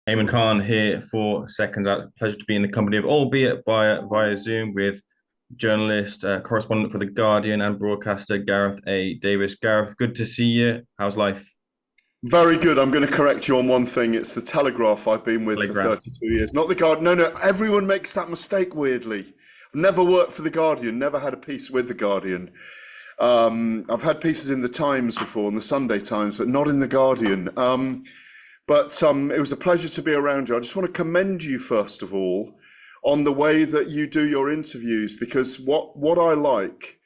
Eamon Khan here for Seconds Out. Pleasure to be in the company of, albeit via Zoom, with journalist, correspondent for The Guardian and broadcaster Gareth A Davies. Gareth, good to see you. How's life? Very good. I'm going to correct you on one thing. It's the Telegraph I've been with for Telegraph. 32 years, not the Guardian. No, no, everyone makes that mistake, weirdly. I've never worked for the Guardian, never had a piece with the Guardian. I've had pieces in the Times before, in the Sunday Times, but not in the Guardian. But it was a pleasure to be around you. I just want to commend you, first of all, on the way that you do your interviews, because what I like,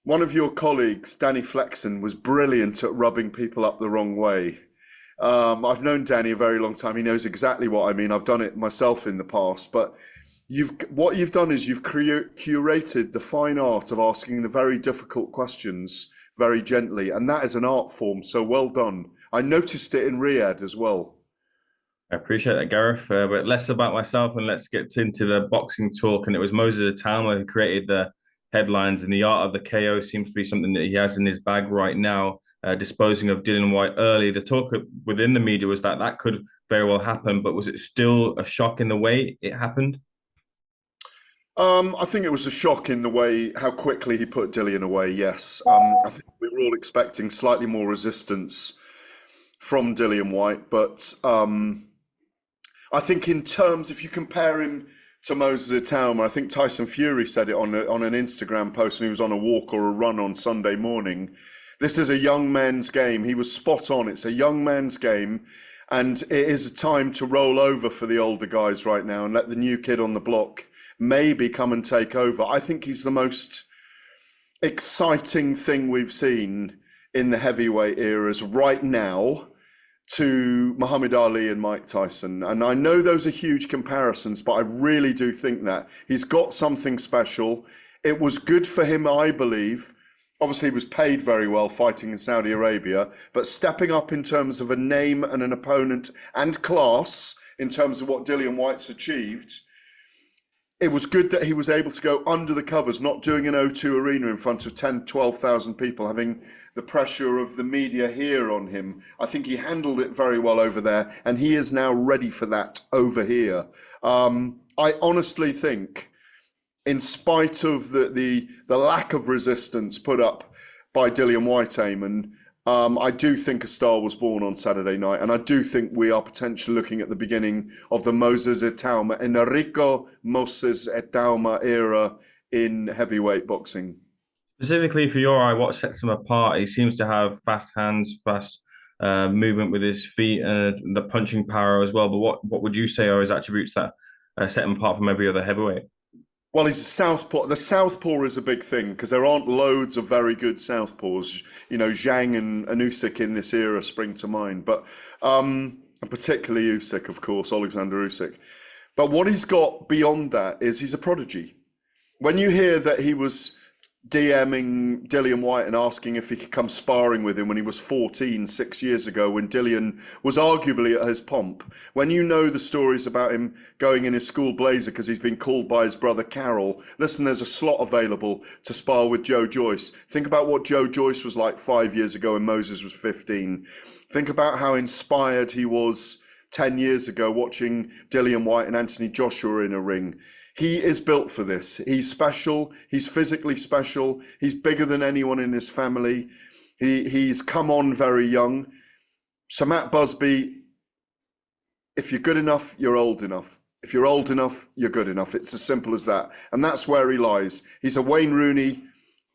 one of your colleagues, Danny Flexen, was brilliant at rubbing people up the wrong way. I've known Danny a very long time. He knows exactly what I mean. I've done it myself in the past, but what you've done is you've curated the fine art of asking the very difficult questions very gently, and that is an art form. So well done. I noticed it in Riyadh as well. I appreciate that, Gareth. But less about myself and let's get into the boxing talk. And it was Moses Itauma who created the headlines, and the art of the KO seems to be something that he has in his bag right now. Disposing of Dillian Whyte early. The talk within the media was that could very well happen, but was it still a shock in the way it happened? I think it was a shock in the way how quickly he put Dillian away. Yes, I think we were all expecting slightly more resistance from Dillian Whyte, but I think in terms, if you compare him to Moses Itauma, I think Tyson Fury said it on an Instagram post when he was on a walk or a run on Sunday morning. This is a young man's game. He was spot on. It's a young man's game, and it is a time to roll over for the older guys right now and let the new kid on the block maybe come and take over. I think he's the most exciting thing we've seen in the heavyweight eras right now to Muhammad Ali and Mike Tyson. And I know those are huge comparisons, but I really do think that he's got something special. It was good for him, I believe. Obviously, he was paid very well fighting in Saudi Arabia, but stepping up in terms of a name and an opponent and class in terms of what Dillian Whyte's achieved, it was good that he was able to go under the covers, not doing an O2 arena in front of 10, 12,000 people, having the pressure of the media here on him. I think he handled it very well over there, and he is now ready for that over here. I honestly think, in spite of the lack of resistance put up by Dillian Whyte, Eamon, I do think a star was born on Saturday night, and I do think we are potentially looking at the beginning of the Moses Itauma, Enrico Moses Itauma era in heavyweight boxing. Specifically for your eye, what sets him apart? He seems to have fast hands, fast movement with his feet, and the punching power as well. But what would you say are his attributes that set him apart from every other heavyweight? Well, he's a southpaw. The southpaw is a big thing because there aren't loads of very good southpaws. You know, Zhang and Usyk in this era spring to mind, but and particularly Usyk, of course, Alexander Usyk. But what he's got beyond that is he's a prodigy. When you hear that he was DMing Dillian Whyte and asking if he could come sparring with him when he was 14, 6 years ago, when Dillian was arguably at his pomp. When you know the stories about him going in his school blazer because he's been called by his brother Carol, listen, there's a slot available to spar with Joe Joyce. Think about what Joe Joyce was like 5 years ago when Moses was 15. Think about how inspired he was 10 years ago watching Dillian Whyte and Anthony Joshua in a ring. He is built for this. He's special. He's physically special. He's bigger than anyone in his family. He's come on very young. So Matt Busby, if you're good enough, you're old enough. If you're old enough, you're good enough. It's as simple as that. And that's where he lies. He's a Wayne Rooney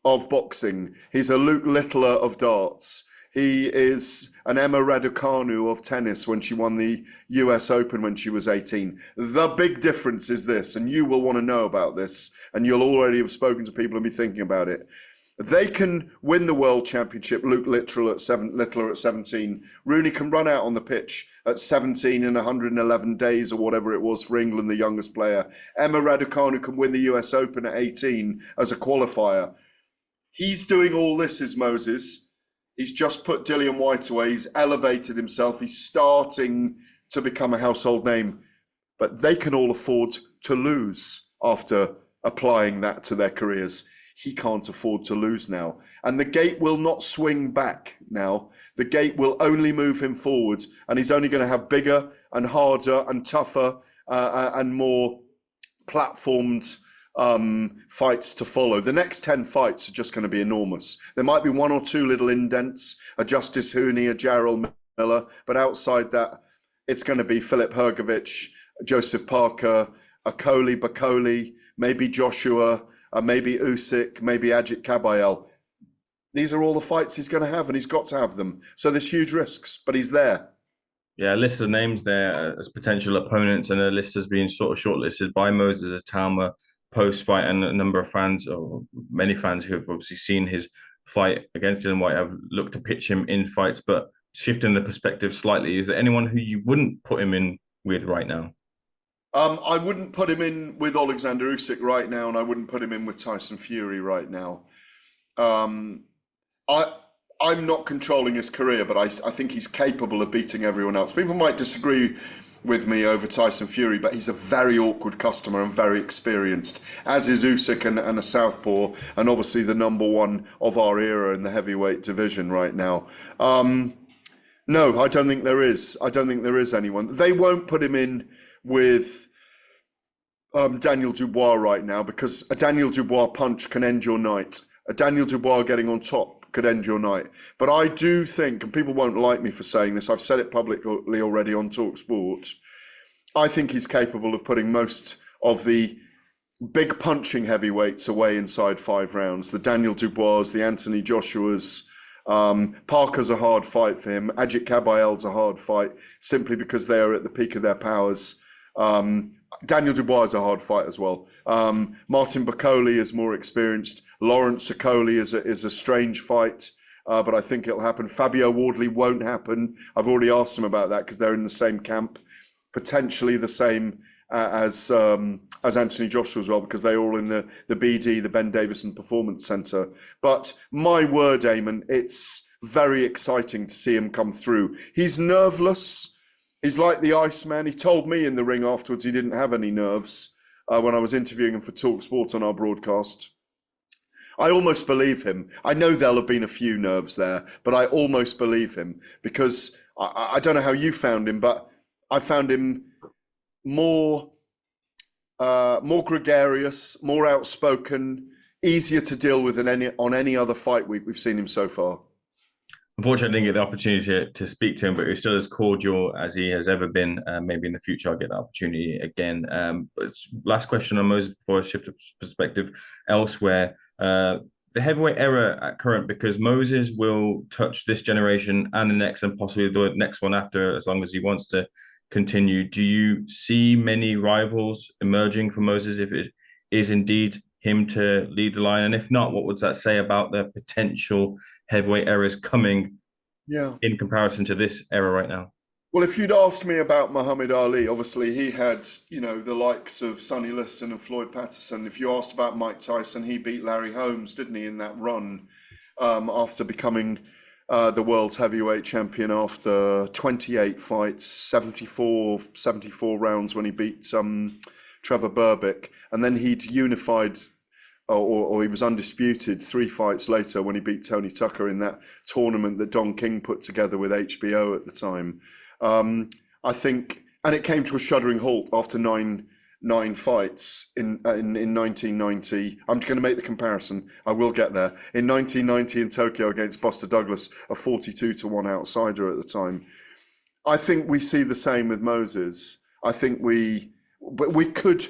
of boxing. He's a Luke Littler of darts. He is an Emma Raducanu of tennis when she won the US Open when she was 18. The big difference is this, and you will want to know about this, and you'll already have spoken to people and be thinking about it. They can win the world championship, Luke Littler at 17. Rooney can run out on the pitch at 17 in 111 days or whatever it was for England, the youngest player. Emma Raducanu can win the US Open at 18 as a qualifier. He's doing all this, is Moses. He's just put Dillian Whyte away. He's elevated himself. He's starting to become a household name. But they can all afford to lose after applying that to their careers. he can't afford to lose now. And the gate will not swing back now. The gate will only move him forwards, and he's only going to have bigger and harder and tougher and more platformed fights to follow. The next 10 fights are just going to be enormous. There might be one or two little indents, a Justice Hooney, a Jarrell Miller, but outside that, it's going to be Filip Hrgović, Joseph Parker, a Bakoli, maybe Joshua, maybe Usyk, maybe Ajit Kabayel. These are all the fights he's going to have, and he's got to have them. So there's huge risks, but he's there. Yeah, a list of names there as potential opponents, and a list has been sort of shortlisted by Moses Itauma post-fight, and a number of fans, or many fans who have obviously seen his fight against Dillian Whyte have looked to pitch him in fights. But shifting the perspective slightly, is there anyone who you wouldn't put him in with right now? I wouldn't put him in with Alexander Usyk right now, and I wouldn't put him in with Tyson Fury right now. I'm not controlling his career, but I think he's capable of beating everyone else. People might disagree with me over Tyson Fury, but he's a very awkward customer and very experienced, as is Usyk and a southpaw, and obviously the number one of our era in the heavyweight division right now. No, I don't think there is. I don't think there is anyone. They won't put him in with Daniel Dubois right now, because a Daniel Dubois punch can end your night. A Daniel Dubois getting on top could end your night. But I do think, and people won't like me for saying this, I've said it publicly already on TalkSport, I think he's capable of putting most of the big punching heavyweights away inside 5 rounds. The Daniel Dubois, the Anthony Joshuas. Parker's a hard fight for him. Ajit Kabayel's a hard fight, simply because they are at the peak of their powers. Daniel Dubois is a hard fight as well. Martin Bakoli is more experienced. Lawrence Okoli is a strange fight, but I think it'll happen. Fabio Wardley won't happen. I've already asked him about that because they're in the same camp, potentially the same as Anthony Joshua as well, because they're all in the BD, the Ben Davison Performance Centre. But my word, Eamon, it's very exciting to see him come through. He's nerveless. He's like the Iceman. He told me in the ring afterwards he didn't have any nerves when I was interviewing him for TalkSport on our broadcast. I almost believe him. I know there'll have been a few nerves there, but I almost believe him, because I don't know how you found him, but I found him more gregarious, more outspoken, easier to deal with than on any other fight week we've seen him so far. Unfortunately, I didn't get the opportunity to speak to him, but he's still as cordial as he has ever been. Maybe in the future I'll get the opportunity again. But last question on Moses before I shift the perspective elsewhere. The heavyweight era at current, because Moses will touch this generation and the next, and possibly the next one after, as long as he wants to continue. Do you see many rivals emerging for Moses if it is indeed him to lead the line? And if not, what would that say about the potential heavyweight eras coming in comparison to this era right now? Well, if you'd asked me about Muhammad Ali, obviously he had, the likes of Sonny Liston and Floyd Patterson. If you asked about Mike Tyson, he beat Larry Holmes, didn't he, in that run after becoming the world's heavyweight champion after 28 fights, 74 rounds when he beat Trevor Berbick. And then he'd unified, or he was undisputed 3 fights later when he beat Tony Tucker in that tournament that Don King put together with HBO at the time. I think, and it came to a shuddering halt after nine fights in 1990. I'm going to make the comparison. I will get there. In 1990 in Tokyo against Buster Douglas, a 42-1 outsider at the time. I think we see the same with Moses. I think we could.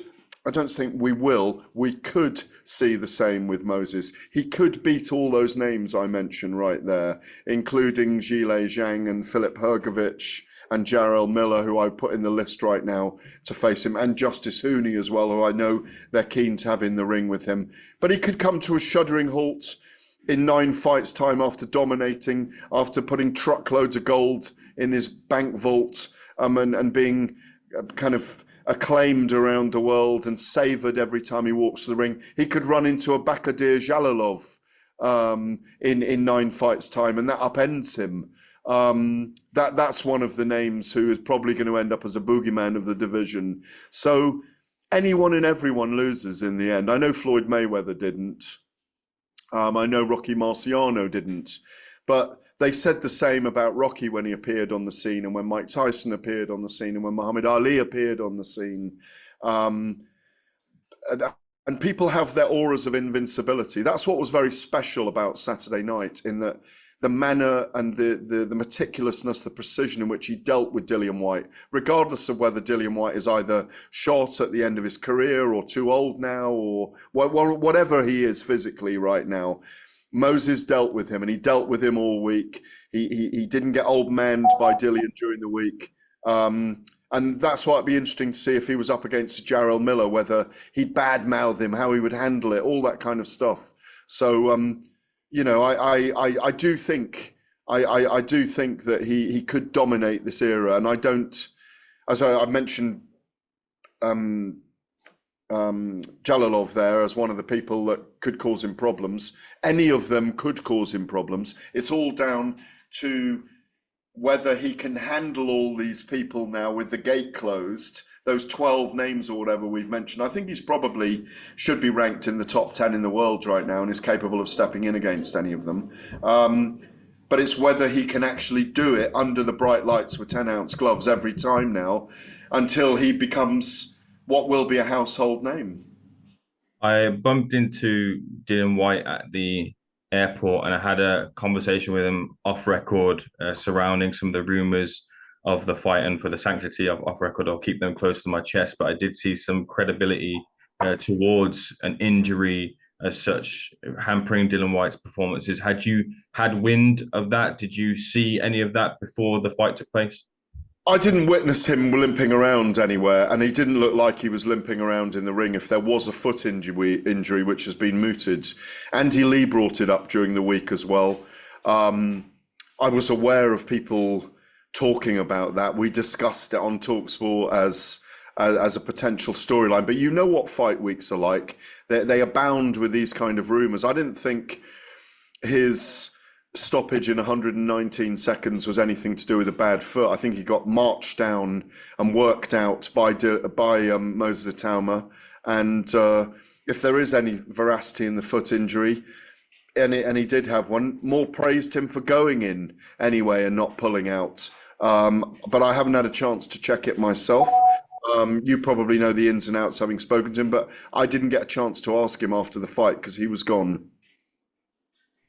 I don't think we will. We could see the same with Moses. He could beat all those names I mentioned right there, including Zhilei Zhang and Filip Hrgović and Jarrell Miller, who I put in the list right now to face him, and Justice Hooney as well, who I know they're keen to have in the ring with him. But he could come to a shuddering halt in 9 fights' time after dominating, after putting truckloads of gold in his bank vault, and being kind of acclaimed around the world and savoured every time he walks to the ring. He could run into a Bakadir Jalolov in 9 fights' time, and that upends him. That's one of the names who is probably going to end up as a boogeyman of the division. So anyone and everyone loses in the end. I know Floyd Mayweather didn't. I know Rocky Marciano didn't, but they said the same about Rocky when he appeared on the scene, and when Mike Tyson appeared on the scene, and when Muhammad Ali appeared on the scene. Um, and people have their auras of invincibility. That's what was very special about Saturday night, in that the manner and the meticulousness, the precision in which he dealt with Dillian Whyte, regardless of whether Dillian Whyte is either short at the end of his career or too old now, or whatever he is physically right now. Moses dealt with him, and he dealt with him all week. He didn't get old manned by Dillian during the week. And that's why it'd be interesting to see if he was up against Jarrell Miller, whether he'd badmouth him, how he would handle it, all that kind of stuff. So, I do think that he could dominate this era, and I don't, as I mentioned, Jalalov there as one of the people that could cause him problems. Any of them could cause him problems. It's all down to whether he can handle all these people now with the gate closed, those 12 names or whatever we've mentioned. I think he's probably should be ranked in the top 10 in the world right now and is capable of stepping in against any of them. But it's whether he can actually do it under the bright lights with 10-ounce gloves every time now, until he becomes what will be a household name. I bumped into Dillian Whyte at the airport, and I had a conversation with him off record surrounding some of the rumors of the fight, and for the sanctity of off record, I'll keep them close to my chest. But I did see some credibility towards an injury as such hampering Dillian Whyte's performances. Had you had wind of that? Did you see any of that before the fight took place? I didn't witness him limping around anywhere, and he didn't look like he was limping around in the ring. If there was a foot injury which has been mooted, Andy Lee brought it up during the week as well. I was aware of people talking about that. We discussed it on TalkSport as a potential storyline. But you know what fight weeks are like. They abound with these kind of rumors. I didn't think his stoppage in 119 seconds was anything to do with a bad foot. I think he got marched down and worked out by Moses Itauma. And if there is any veracity in the foot injury, and he did have one, more praised him for going in anyway and not pulling out. But I haven't had a chance to check it myself. You probably know the ins and outs having spoken to him, but I didn't get a chance to ask him after the fight because he was gone.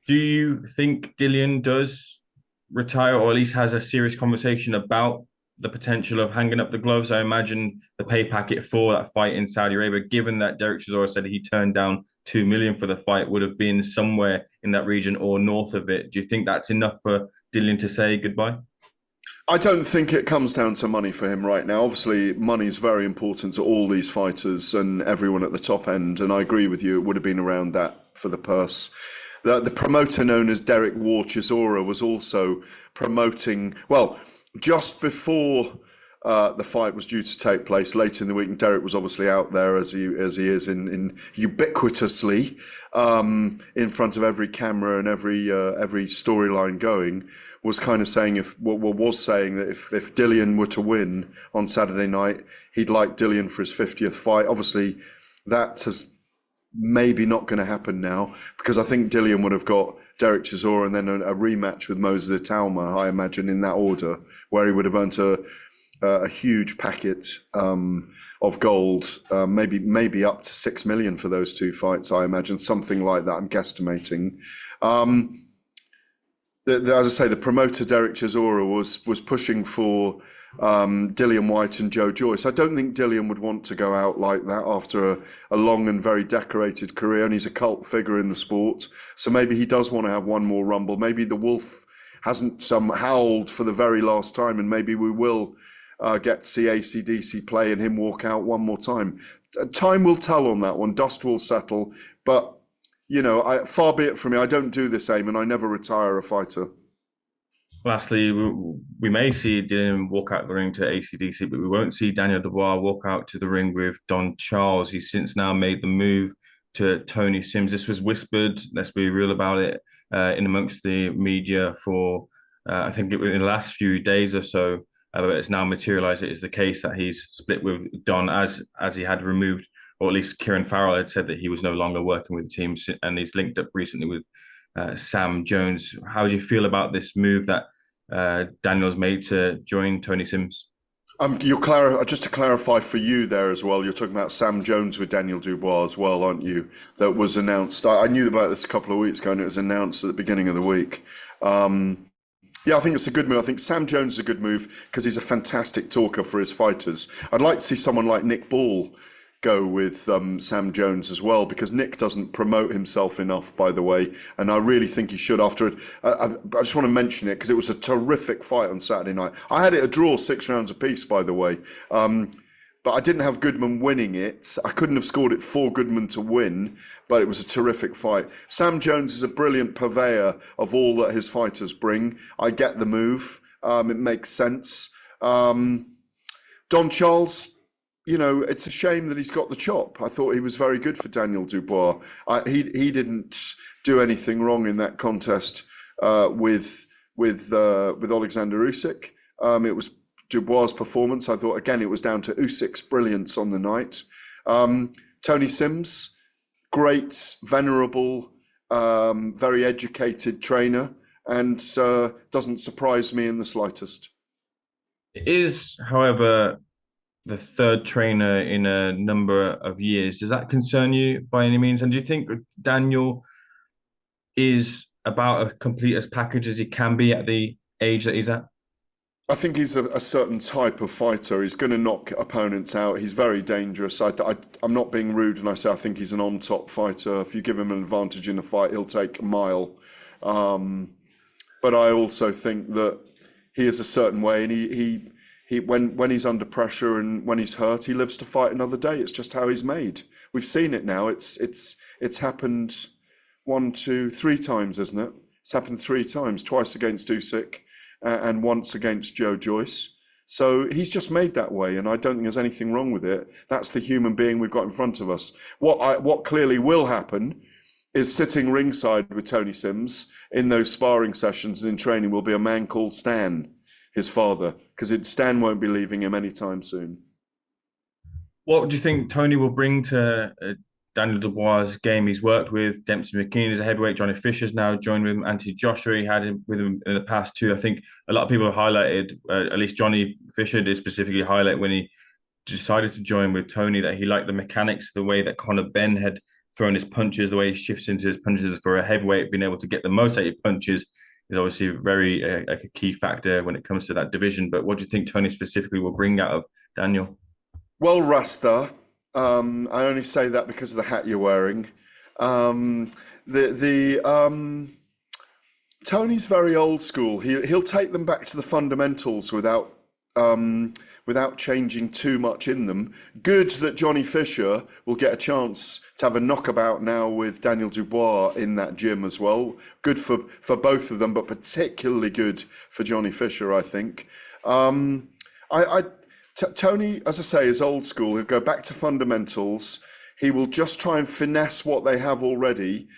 Do you think Dillian does retire, or at least has a serious conversation about the potential of hanging up the gloves? I imagine the pay packet for that fight in Saudi Arabia, given that Derek Chisora said he turned down $2 million for the fight, would have been somewhere in that region or north of it. Do you think that's enough for Dillian to say goodbye? I don't think it comes down to money for him right now. Obviously, money is very important to all these fighters and everyone at the top end. And I agree with you, it would have been around that for the purse. The promoter known as Derek War Chisora was also promoting, well, just before the fight was due to take place late in the week, and Derek was obviously out there as he is in ubiquitously in front of every camera and every storyline going, was kind of saying was saying that if Dillian were to win on Saturday night, he'd like Dillian for his 50th fight. Obviously, that has maybe not going to happen now, because I think Dillian would have got Derek Chisora and then a rematch with Moses Itauma, I imagine, in that order, where he would have earned a huge packet of gold, maybe up to 6 million for those two fights, I imagine, something like that. I'm guesstimating. As I say, the promoter Derek Chisora was pushing for Dillian Whyte and Joe Joyce. I don't think Dillian would want to go out like that after a long and very decorated career, and he's a cult figure in the sport. So maybe he does want to have one more rumble. Maybe the wolf hasn't howled for the very last time, and maybe we will get to see AC/DC play and him walk out one more time. Time will tell on that one. Dust will settle. But, you know, far be it from me. I don't do this, Eamon. I never retire a fighter. Lastly, we may see Dillian walk out the ring to AC/DC, but we won't see Daniel Dubois walk out to the ring with Don Charles. He's since now made the move to Tony Sims. This was whispered, let's be real about it, in amongst the media for, I think it was in the last few days or so. But it's now materialized. It is the case that he's split with Don, as he had removed or at least Kieran Farrell had said that he was no longer working with the team, and he's linked up recently with Sam Jones. How do you feel about this move that Daniel's made to join Tony Sims? Just to clarify for you there as well, you're talking about Sam Jones with Daniel Dubois as well, aren't you? That was announced. I knew about this a couple of weeks ago, and it was announced at the beginning of the week. Yeah, I think it's a good move. I think Sam Jones is a good move because he's a fantastic talker for his fighters. I'd like to see someone like Nick Ball go with Sam Jones as well, because Nick doesn't promote himself enough, by the way, and I really think he should after it. I just want to mention it because it was a terrific fight on Saturday night. I had it a draw, 6 rounds apiece, by the way, but I didn't have Goodman winning it. I couldn't have scored it for Goodman to win, but it was a terrific fight. Sam Jones is a brilliant purveyor of all that his fighters bring. I get the move. It makes sense. Don Charles, you know, it's a shame that he's got the chop. I thought he was very good for Daniel Dubois. He didn't do anything wrong in that contest with Alexander Usyk. It was Dubois' performance. I thought, again, it was down to Usyk's brilliance on the night. Tony Sims, great, venerable, very educated trainer, and doesn't surprise me in the slightest. It is, however, the third trainer in a number of years. Does that concern you by any means? And do you think Daniel is about as complete as package as he can be at the age that he's at? I think he's a certain type of fighter. He's going to knock opponents out. He's very dangerous. I'm not being rude when I say I think he's an on-top fighter. If you give him an advantage in a fight, he'll take a mile. But I also think that he is a certain way, and he when he's under pressure and when he's hurt, he lives to fight another day. It's just how he's made. We've seen it now. It's happened 1, 2, 3 times, isn't it? It's happened 3 times, twice against Usyk and once against Joe Joyce. So he's just made that way, and I don't think there's anything wrong with it. That's the human being we've got in front of us. What clearly will happen is sitting ringside with Tony Sims in those sparring sessions and in training will be a man called Stan, his father, because Stan won't be leaving him anytime soon. What do you think Tony will bring to Daniel Dubois' game? He's worked with Dempsey McKean as a heavyweight. Johnny Fisher's now joined with him. Anthony Joshua, he had him with him in the past too. I think a lot of people have highlighted, at least Johnny Fisher did specifically highlight when he decided to join with Tony, that he liked the mechanics, the way that Conor Benn had thrown his punches, the way he shifts into his punches for a heavyweight, being able to get the most out of punches is obviously very a key factor when it comes to that division. But what do you think Tony specifically will bring out of Daniel? Well, Rasta, I only say that because of the hat you're wearing. Tony's very old school. He'll take them back to the fundamentals without changing too much in them. Good that Johnny Fisher will get a chance to have a knockabout now with Daniel Dubois in that gym as well. Good for both of them, but particularly good for Johnny Fisher, I think. Tony, as I say, is old school. He'll go back to fundamentals. He will just try and finesse what they have already.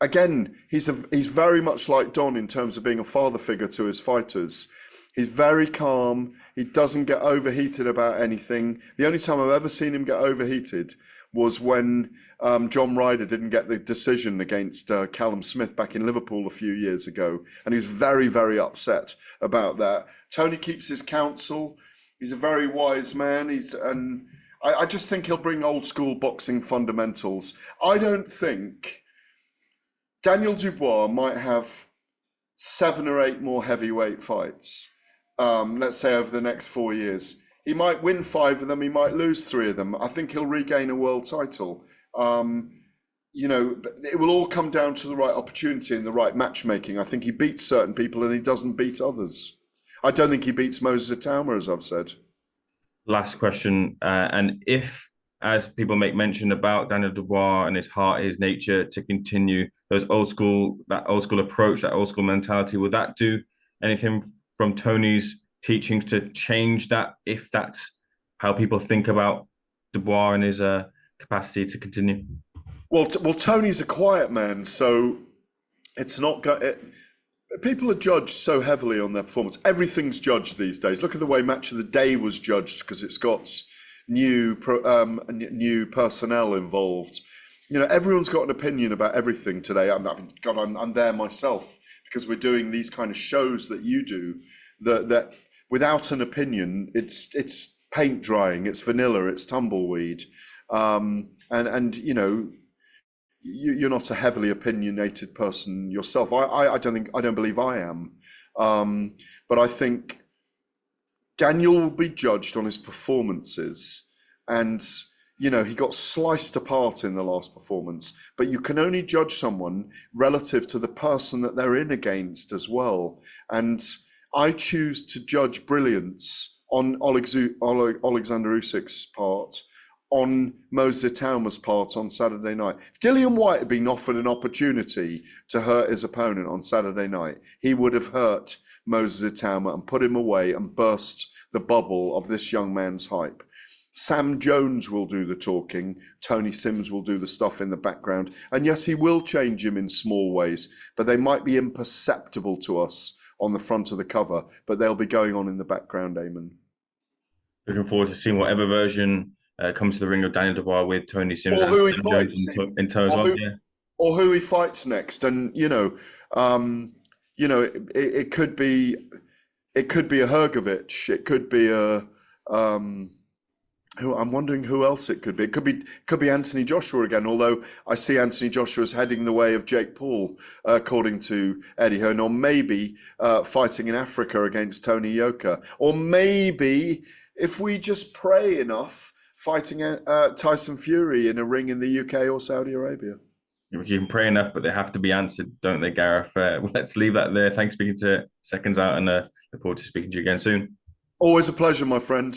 Again, he's very much like Don in terms of being a father figure to his fighters. He's very calm. He doesn't get overheated about anything. The only time I've ever seen him get overheated was when John Ryder didn't get the decision against Callum Smith back in Liverpool a few years ago. And he was very, very upset about that. Tony keeps his counsel. He's a very wise man. I just think he'll bring old school boxing fundamentals. I don't think Daniel Dubois might have 7 or 8 more heavyweight fights. Let's say over the next 4 years. He might win 5 of them, he might lose 3 of them. I think he'll regain a world title. You know, it will all come down to the right opportunity and the right matchmaking. I think he beats certain people and he doesn't beat others. I don't think he beats Moses Itauma, as I've said. Last question. And if, as people make mention about Daniel Dubois and his heart, his nature, to continue that old school approach, that old school mentality, will that do anything from Tony's teachings to change that, if that's how people think about Dubois and his capacity to continue? Well, Tony's a quiet man, so it's not people are judged so heavily on their performance. Everything's judged these days. Look at the way Match of the Day was judged, because it's got new personnel involved. You know, everyone's got an opinion about everything today. I'm there myself because we're doing these kind of shows that you do. That without an opinion, it's paint drying, it's vanilla, it's tumbleweed, and you know, you're not a heavily opinionated person yourself. I don't believe I am, but I think Daniel will be judged on his performances, and you know, he got sliced apart in the last performance, but you can only judge someone relative to the person that they're in against as well. And I choose to judge brilliance on Alexander Usyk's part, on Moses Itauma's part on Saturday night. If Dillian Whyte had been offered an opportunity to hurt his opponent on Saturday night, he would have hurt Moses Itauma and put him away and burst the bubble of this young man's hype. Sam Jones will do the talking. Tony Sims will do the stuff in the background. And yes, he will change him in small ways, but they might be imperceptible to us on the front of the cover, but they'll be going on in the background, Eamon. Looking forward to seeing whatever version comes to the ring of Daniel Dubois with Tony Sims or who he fights, in tow as well. Or who he fights next. And it could be a Hrgovic, it could be a I'm wondering who else it could be. It could be Anthony Joshua again, although I see Anthony Joshua's heading the way of Jake Paul, according to Eddie Hearn, or maybe fighting in Africa against Tony Yoka, or maybe, if we just pray enough, fighting Tyson Fury in a ring in the UK or Saudi Arabia. You can pray enough, but they have to be answered, don't they, Gareth? Let's leave that there. Thanks for speaking to Seconds Out, and look forward to speaking to you again soon. Always a pleasure, my friend.